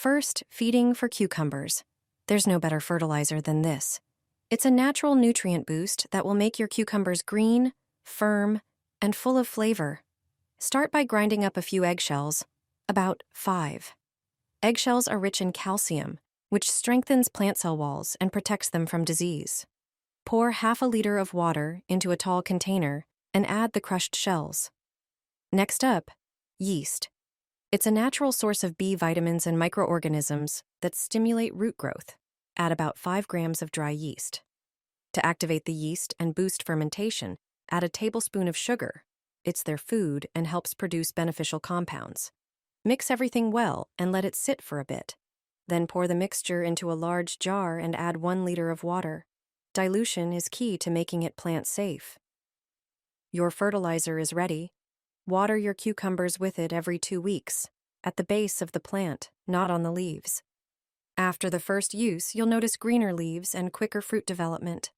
First, feeding for cucumbers. There's no better fertilizer than this. It's a natural nutrient boost that will make your cucumbers green, firm, and full of flavor. Start by grinding up a few eggshells, about 5. Eggshells are rich in calcium, which strengthens plant cell walls and protects them from disease. Pour half a liter of water into a tall container and add the crushed shells. Next up, yeast. It's a natural source of B vitamins and microorganisms that stimulate root growth. Add about 5 grams of dry yeast. To activate the yeast and boost fermentation, add a tablespoon of sugar. It's their food and helps produce beneficial compounds. Mix everything well and let it sit for a bit. Then pour the mixture into a large jar and add 1 liter of water. Dilution is key to making it plant safe. Your fertilizer is ready. Water your cucumbers with it every 2 weeks, at the base of the plant, not on the leaves. After the first use, you'll notice greener leaves and quicker fruit development.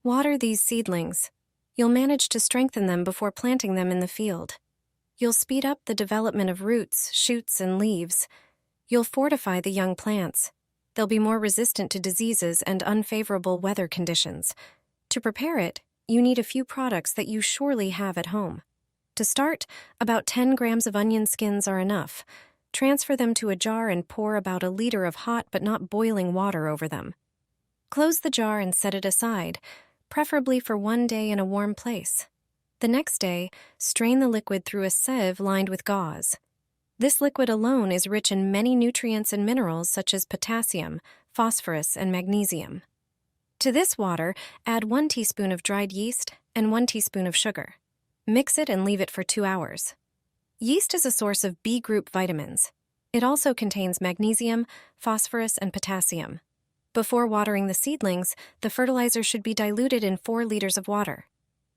Water these seedlings. You'll manage to strengthen them before planting them in the field. You'll speed up the development of roots, shoots, and leaves. You'll fortify the young plants. They'll be more resistant to diseases and unfavorable weather conditions. To prepare it, you need a few products that you surely have at home. To start, about 10 grams of onion skins are enough. Transfer them to a jar and pour about a liter of hot but not boiling water over them. Close the jar and set it aside, preferably for 1 day in a warm place. The next day, strain the liquid through a sieve lined with gauze. This liquid alone is rich in many nutrients and minerals such as potassium, phosphorus, and magnesium. To this water, add 1 teaspoon of dried yeast and 1 teaspoon of sugar. Mix it and leave it for 2 hours. Yeast is a source of B group vitamins. It also contains magnesium, phosphorus, and potassium. Before watering the seedlings, the fertilizer should be diluted in 4 liters of water.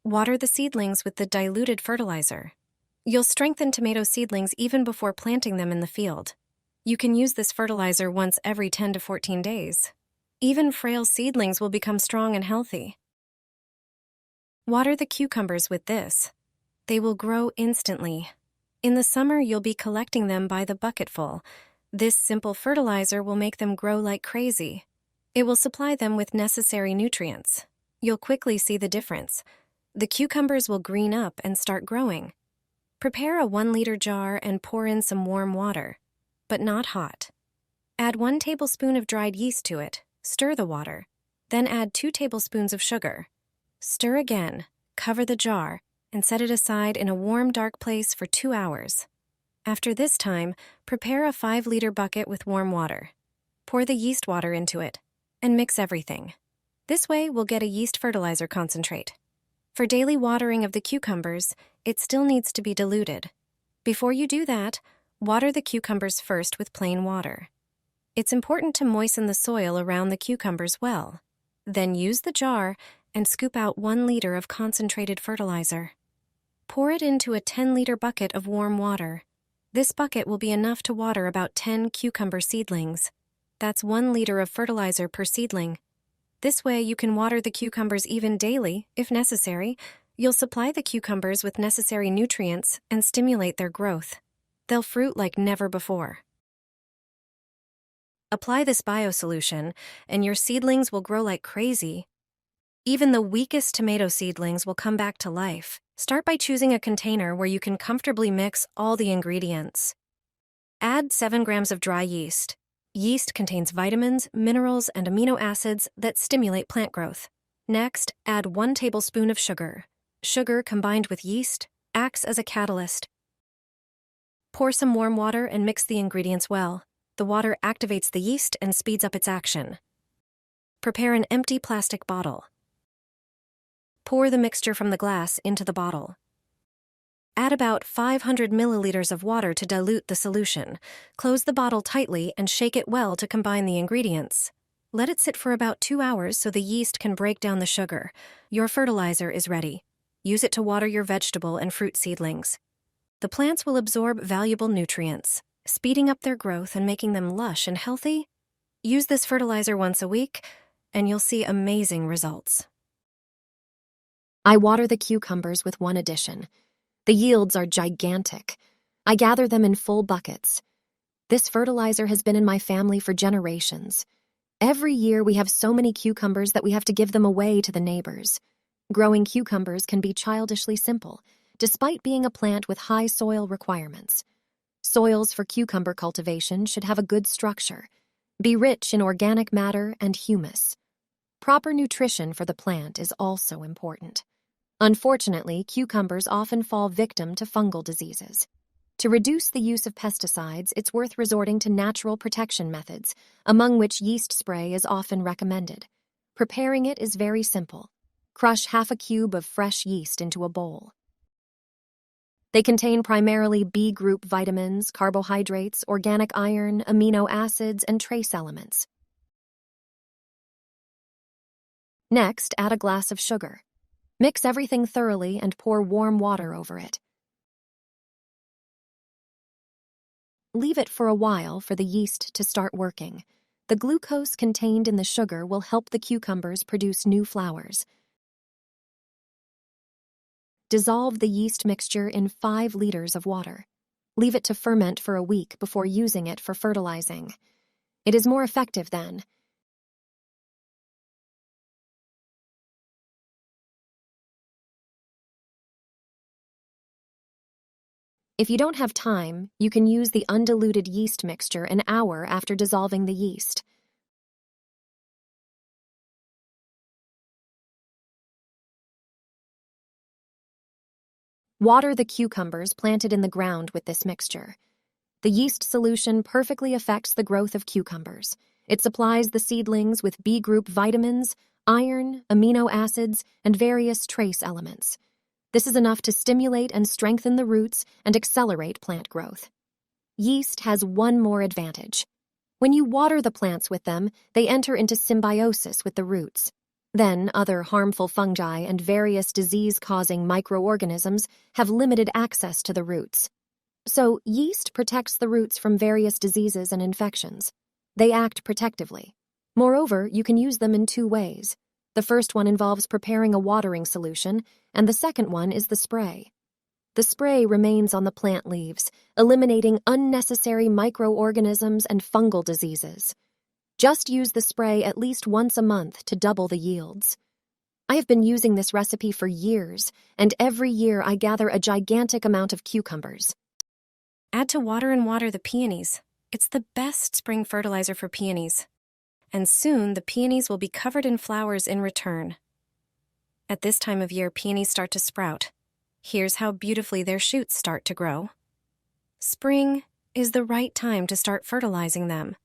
Water the seedlings with the diluted fertilizer. You'll strengthen tomato seedlings even before planting them in the field. You can use this fertilizer once every 10 to 14 days. Even frail seedlings will become strong and healthy. Water the cucumbers with this. They will grow instantly. In the summer, you'll be collecting them by the bucketful. This simple fertilizer will make them grow like crazy. It will supply them with necessary nutrients. You'll quickly see the difference. The cucumbers will green up and start growing. Prepare a 1-liter jar and pour in some warm water, but not hot. Add 1 tablespoon of dried yeast to it. Stir the water. Then add 2 tablespoons of sugar. Stir again, cover the jar, and set it aside in a warm, dark place for 2 hours. After this time, prepare a 5-liter bucket with warm water. Pour the yeast water into it, and mix everything. This way, we'll get a yeast fertilizer concentrate. For daily watering of the cucumbers, it still needs to be diluted. Before you do that, water the cucumbers first with plain water. It's important to moisten the soil around the cucumbers well. Then use the jar and scoop out 1 liter of concentrated fertilizer. Pour it into a 10-liter bucket of warm water. This bucket will be enough to water about 10 cucumber seedlings. That's 1 liter of fertilizer per seedling. This way you can water the cucumbers even daily, if necessary. You'll supply the cucumbers with necessary nutrients and stimulate their growth. They'll fruit like never before. Apply this biosolution, and your seedlings will grow like crazy. Even the weakest tomato seedlings will come back to life. Start by choosing a container where you can comfortably mix all the ingredients. Add 7 grams of dry yeast. Yeast contains vitamins, minerals, and amino acids that stimulate plant growth. Next, add 1 tablespoon of sugar. Sugar combined with yeast acts as a catalyst. Pour some warm water and mix the ingredients well. The water activates the yeast and speeds up its action. Prepare an empty plastic bottle. Pour the mixture from the glass into the bottle. Add about 500 milliliters of water to dilute the solution. Close the bottle tightly and shake it well to combine the ingredients. Let it sit for about 2 hours so the yeast can break down the sugar. Your fertilizer is ready. Use it to water your vegetable and fruit seedlings. The plants will absorb valuable nutrients, speeding up their growth and making them lush and healthy. Use this fertilizer once a week, and you'll see amazing results. I water the cucumbers with one addition. The yields are gigantic. I gather them in full buckets. This fertilizer has been in my family for generations. Every year we have so many cucumbers that we have to give them away to the neighbors. Growing cucumbers can be childishly simple, despite being a plant with high soil requirements. Soils for cucumber cultivation should have a good structure, be rich in organic matter and humus. Proper nutrition for the plant is also important. Unfortunately, cucumbers often fall victim to fungal diseases. To reduce the use of pesticides, it's worth resorting to natural protection methods, among which yeast spray is often recommended. Preparing it is very simple. Crush half a cube of fresh yeast into a bowl. They contain primarily B group vitamins, carbohydrates, organic iron, amino acids, and trace elements. Next, add a glass of sugar. Mix everything thoroughly and pour warm water over it. Leave it for a while for the yeast to start working. The glucose contained in the sugar will help the cucumbers produce new flowers. Dissolve the yeast mixture in 5 liters of water. Leave it to ferment for a week before using it for fertilizing. It is more effective then. If you don't have time, you can use the undiluted yeast mixture an hour after dissolving the yeast. Water the cucumbers planted in the ground with this mixture. The yeast solution perfectly affects the growth of cucumbers. It supplies the seedlings with B group vitamins, iron, amino acids, and various trace elements. This is enough to stimulate and strengthen the roots and accelerate plant growth. Yeast has one more advantage. When you water the plants with them, they enter into symbiosis with the roots. Then, other harmful fungi and various disease-causing microorganisms have limited access to the roots. So, yeast protects the roots from various diseases and infections. They act protectively. Moreover, you can use them in 2 ways. The first one involves preparing a watering solution, and the second one is the spray. The spray remains on the plant leaves, eliminating unnecessary microorganisms and fungal diseases. Just use the spray at least once a month to double the yields. I have been using this recipe for years, and every year I gather a gigantic amount of cucumbers. Add to water and water the peonies. It's the best spring fertilizer for peonies. And soon the peonies will be covered in flowers in return. At this time of year, peonies start to sprout. Here's how beautifully their shoots start to grow. Spring is the right time to start fertilizing them.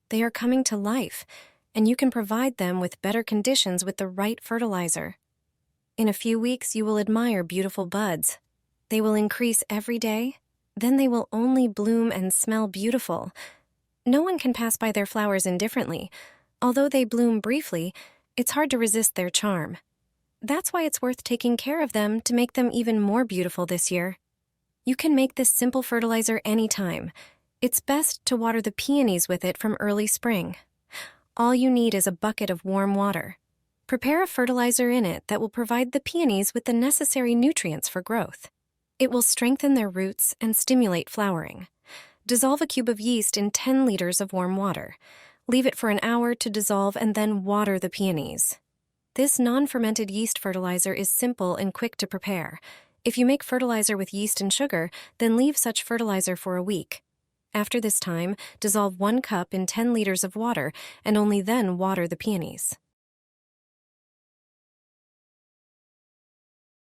They are coming to life, and you can provide them with better conditions with the right fertilizer. In a few weeks, you will admire beautiful buds. They will increase every day. Then they will only bloom and smell beautiful. No one can pass by their flowers indifferently. Although they bloom briefly, it's hard to resist their charm. That's why it's worth taking care of them to make them even more beautiful this year. You can make this simple fertilizer anytime. It's best to water the peonies with it from early spring. All you need is a bucket of warm water. Prepare a fertilizer in it that will provide the peonies with the necessary nutrients for growth. It will strengthen their roots and stimulate flowering. Dissolve a cube of yeast in 10 liters of warm water. Leave it for an hour to dissolve and then water the peonies. This non-fermented yeast fertilizer is simple and quick to prepare. If you make fertilizer with yeast and sugar, then leave such fertilizer for a week. After this time, dissolve 1 cup in 10 liters of water and only then water the peonies.